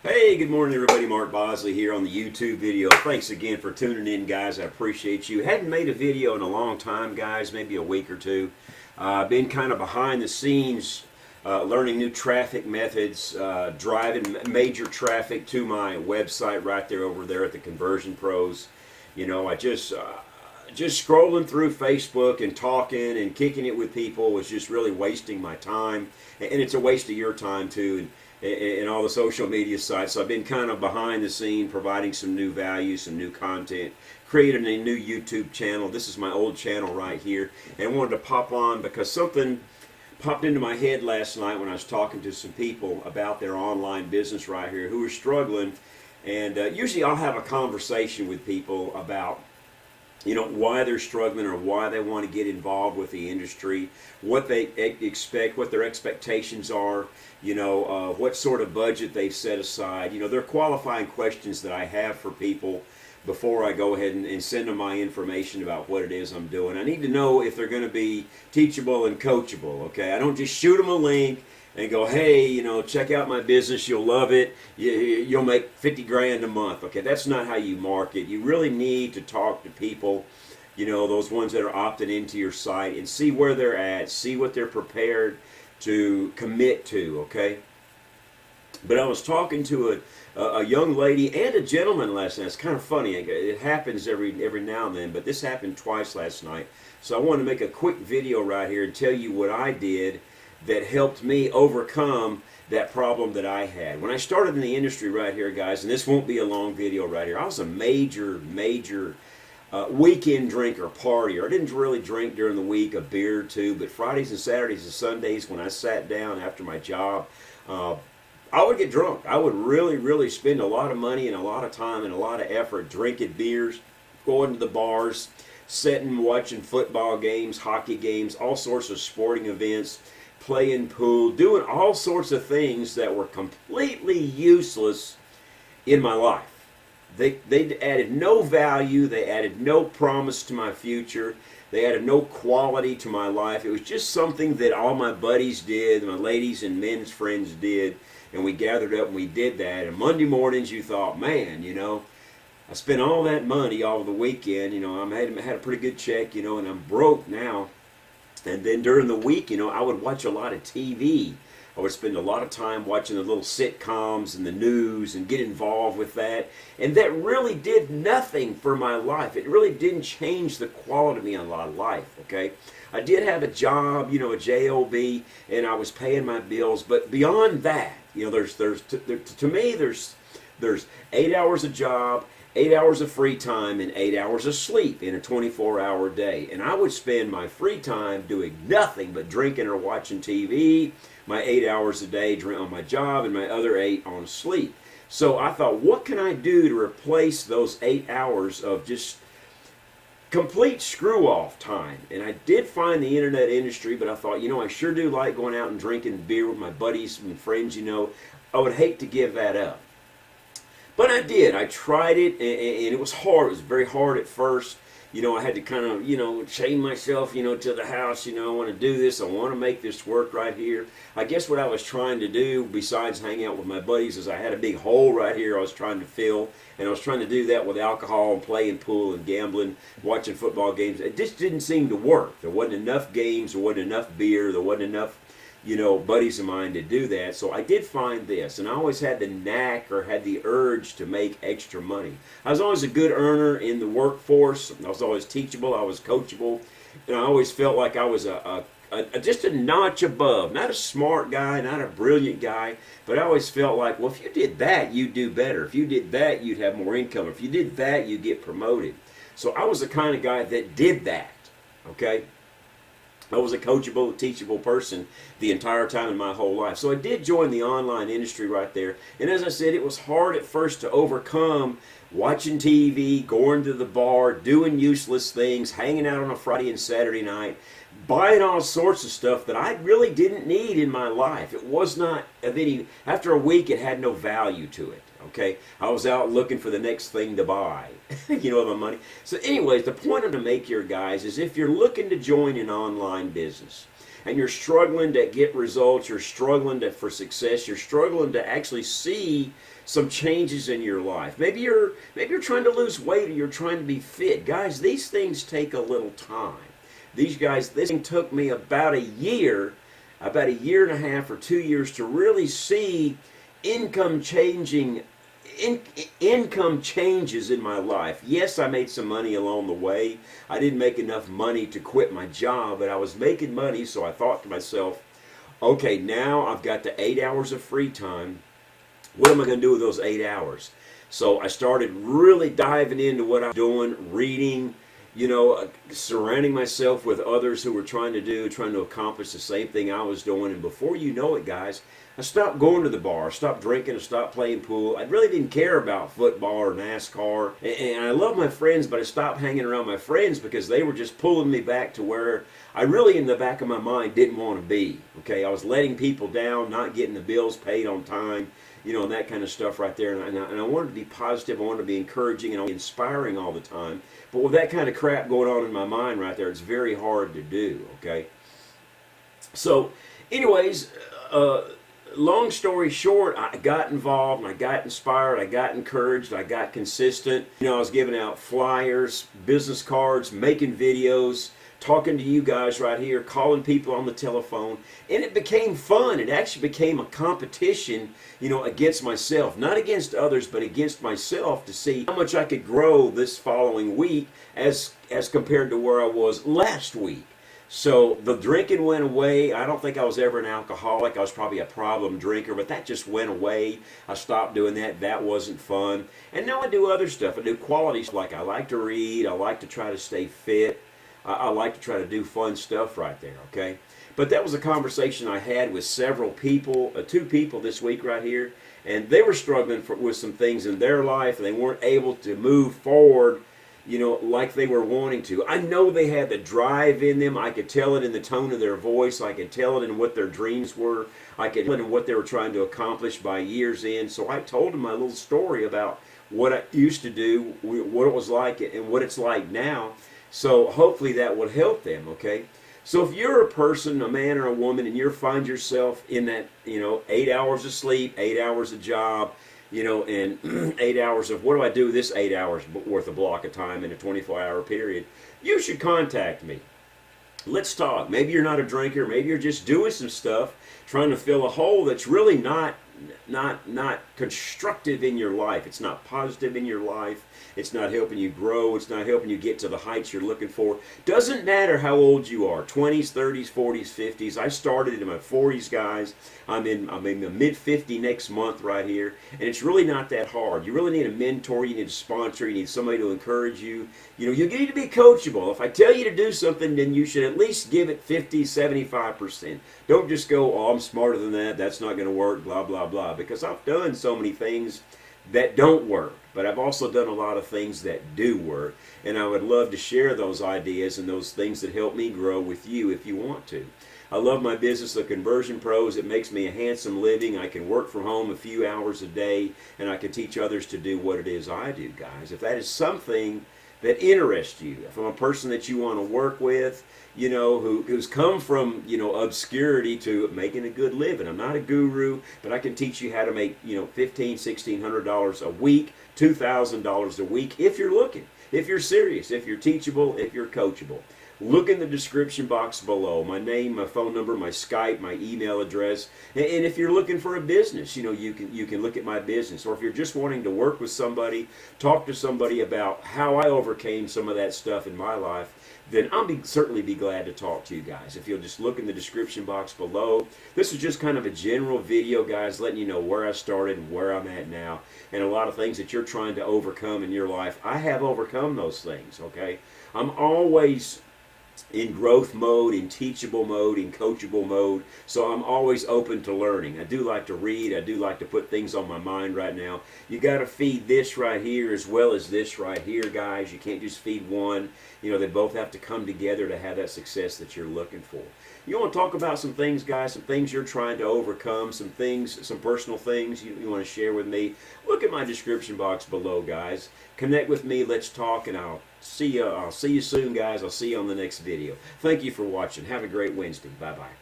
Hey, good morning everybody. Mark Bosley here on the YouTube video. Thanks again for tuning in, guys. I appreciate you. Hadn't made a video in a long time, guys, maybe a week or two. Been kind of behind the scenes, learning new traffic methods, driving major traffic to my website right there over there at the Conversion Pros. You know, I just scrolling through Facebook and talking and kicking it with people was just really wasting my time, and it's a waste of your time too. And all the social media sites. So I've been kind of behind the scene, providing some new value, some new content, creating a new YouTube channel. This is my old channel right here, and I wanted to pop on because something popped into my head last night when I was talking to some people about their online business right here who were struggling. And usually I'll have a conversation with people about why they're struggling or why they want to get involved with the industry, what they expect, what their expectations are, what sort of budget they've set aside. They're qualifying questions that I have for people before I go ahead and send them my information about what it is I'm doing. I need to know if they're going to be teachable and coachable, okay? I don't just shoot them a link and go, hey, check out my business, you'll love it, you'll make 50 grand a month. Okay, that's not how you market. You really need to talk to people, those ones that are opting into your site, and see where they're at, see what they're prepared to commit to, okay? But I was talking to a young lady and a gentleman last night. It's kind of funny. It happens every now and then, but this happened twice last night. So I wanted to make a quick video right here and tell you what I did that helped me overcome that problem that I had. When I started in the industry right here, guys, and this won't be a long video right here, I was a major weekend drinker, partier. I didn't really drink during the week, a beer or two, but Fridays and Saturdays and Sundays when I sat down after my job, I would get drunk. I would really spend a lot of money and a lot of time and a lot of effort drinking beers, going to the bars, sitting, watching football games, hockey games, all sorts of sporting events, playing pool, doing all sorts of things that were completely useless in my life. They added no value, they added no promise to my future, they added no quality to my life. It was just something that all my buddies did, my ladies and men's friends did, and we gathered up and we did that. And Monday mornings you thought, man, I spent all that money all the weekend, I had a pretty good check, and I'm broke now. And then during the week, I would watch a lot of TV. I would spend a lot of time watching the little sitcoms and the news and get involved with that. And that really did nothing for my life. It really didn't change the quality of my life, okay? I did have a job, a job, and I was paying my bills. But beyond that, to me, there's 8 hours a job, 8 hours of free time, and 8 hours of sleep in a 24-hour day. And I would spend my free time doing nothing but drinking or watching TV, my 8 hours a day on my job, and my other 8 on sleep. So I thought, what can I do to replace those 8 hours of just complete screw-off time? And I did find the internet industry, but I thought, I sure do like going out and drinking beer with my buddies and friends, I would hate to give that up. But I did. I tried it, and it was hard. It was very hard at first. I had to kind of, chain myself, to the house. I want to do this. I want to make this work right here. I guess what I was trying to do, besides hang out with my buddies, is I had a big hole right here I was trying to fill. And I was trying to do that with alcohol and playing pool and gambling, watching football games. It just didn't seem to work. There wasn't enough games. There wasn't enough beer. There wasn't enough buddies of mine to do that. So I did find this, and I always had the knack or had the urge to make extra money. I was always a good earner in the workforce. I was always teachable. I was coachable. And I always felt like I was just a notch above. Not a smart guy, not a brilliant guy, but I always felt like, well, if you did that, you'd do better. If you did that, you'd have more income. If you did that, you'd get promoted. So I was the kind of guy that did that, okay? I was a coachable, teachable person the entire time in my whole life. So I did join the online industry right there. And as I said, it was hard at first to overcome watching TV, going to the bar, doing useless things, hanging out on a Friday and Saturday night, buying all sorts of stuff that I really didn't need in my life. It was not of any, after a week it had no value to it. Okay, I was out looking for the next thing to buy, my money. So anyways, the point I'm to make here, guys, is if you're looking to join an online business, and you're struggling to get results, you're struggling for success, you're struggling to actually see some changes in your life. Maybe you're trying to lose weight, or you're trying to be fit. Guys, these things take a little time. This thing took me about a year and a half or 2 years to really see income changes in my life. Yes, I made some money along the way. I didn't make enough money to quit my job, but I was making money, so I thought to myself, okay, now I've got the 8 hours of free time. What am I going to do with those 8 hours? So I started really diving into what I'm doing, reading, surrounding myself with others who were trying to accomplish the same thing I was doing. And before you know it, guys, I stopped going to the bar, I stopped drinking, I stopped playing pool. I really didn't care about football or NASCAR. And I love my friends, but I stopped hanging around my friends because they were just pulling me back to where I really, in the back of my mind, didn't want to be. Okay, I was letting people down, not getting the bills paid on time, and that kind of stuff right there. And I wanted to be positive, I wanted to be encouraging, and inspiring all the time. But with that kind of crap going on in my mind right there, it's very hard to do, okay? So, anyways, long story short, I got involved, and I got inspired, I got encouraged, I got consistent. I was giving out flyers, business cards, making videos, talking to you guys right here, calling people on the telephone, and it became fun. It actually became a competition, against myself. Not against others, but against myself, to see how much I could grow this following week as compared to where I was last week. So the drinking went away. I don't think I was ever an alcoholic. I was probably a problem drinker, but that just went away. I stopped doing that. That wasn't fun. And now I do other stuff. I do quality stuff. Like I like to read. I like to try to stay fit. I like to try to do fun stuff right there, okay? But that was a conversation I had with several people, 2 people this week right here, and they were struggling with some things in their life, and they weren't able to move forward, like they were wanting to. I know they had the drive in them. I could tell it in the tone of their voice. I could tell it in what their dreams were. I could tell it in what they were trying to accomplish by years in. So I told them my little story about what I used to do, what it was like, and what it's like now. So hopefully that will help them, okay? So if you're a person, a man or a woman, and you find yourself in that, 8 hours of sleep, 8 hours of job, and 8 hours of, what do I do with this 8 hours worth of block of time in a 24-hour period, you should contact me. Let's talk. Maybe you're not a drinker. Maybe you're just doing some stuff, trying to fill a hole that's really not constructive in your life. It's not positive in your life. It's not helping you grow. It's not helping you get to the heights you're looking for. Doesn't matter how old you are, 20s, 30s, 40s, 50s. I started in my 40s, guys. I'm in the mid-50 next month right here, and it's really not that hard. You really need a mentor. You need a sponsor. You need somebody to encourage you. You need to be coachable. If I tell you to do something, then you should at least give it 50, 75%. Don't just go, oh, I'm smarter than that. That's not going to work, blah, blah, blah. Because I've done so many things that don't work, but I've also done a lot of things that do work, and I would love to share those ideas and those things that help me grow with you if you want to. I love my business, The Conversion Pros. It makes me a handsome living. I can work from home a few hours a day, and I can teach others to do what it is I do, guys. If that is something that interests you, if I'm a person that you want to work with, who's come from, obscurity to making a good living. I'm not a guru, but I can teach you how to make, $1,500, $1,600 a week, $2,000 a week if you're looking, if you're serious, if you're teachable, if you're coachable. Look in the description box below. My name, my phone number, my Skype, my email address. And if you're looking for a business, you can look at my business. Or if you're just wanting to work with somebody, talk to somebody about how I overcame some of that stuff in my life, then I'll certainly be glad to talk to you guys. If you'll just look in the description box below. This is just kind of a general video, guys, letting you know where I started and where I'm at now, and a lot of things that you're trying to overcome in your life. I have overcome those things, okay? I'm always in growth mode, in teachable mode, in coachable mode. So I'm always open to learning. I do like to read. I do like to put things on my mind right now. You got to feed this right here as well as this right here, guys. You can't just feed one. They both have to come together to have that success that you're looking for. You want to talk about some things, guys, some things you're trying to overcome, some things, some personal things you want to share with me. Look at my description box below, guys. Connect with me. Let's talk, and I'll See you soon, guys. I'll see you on the next video. Thank you for watching. Have a great Wednesday. Bye-bye.